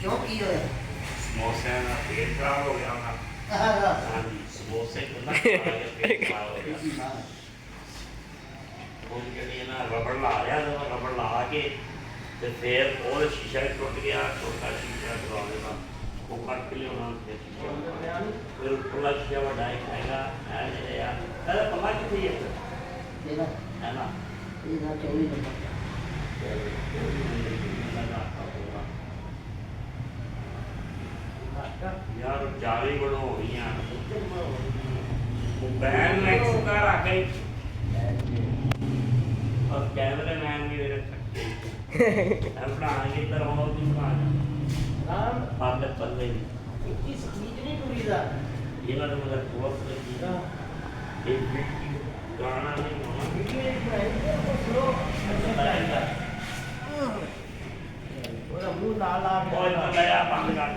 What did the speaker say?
क्यों की होया समोसे का पेट खराब हो गया ना हाँ जी समोसे को ना खा के पेट खराब हो गया वो जी ना रबड़ ला रहा था रबड़ ला के तो फिर और शीशा टुट गया छोटा शीशा दरवाजे का वो कट के लिए उन्होंने फिर उपरला शीशा बड़ा एक हैगा है यार अरे पल्ला कितनी है है ना यार जाली बड़ो हो गई हैं बैन नेक्स्ट का रख गई और कैमरे मैन भी मेरे सकते अपना आगे इधर होना भी बना राम पाले पल्ले इस चीज नहीं पूरी दा ये ना तो मतलब बहुत की एक गाना नहीं होना वीडियो एक बनाएंगे वो स्लो अच्छा और मुंह लाल आ गया और नया बंद कर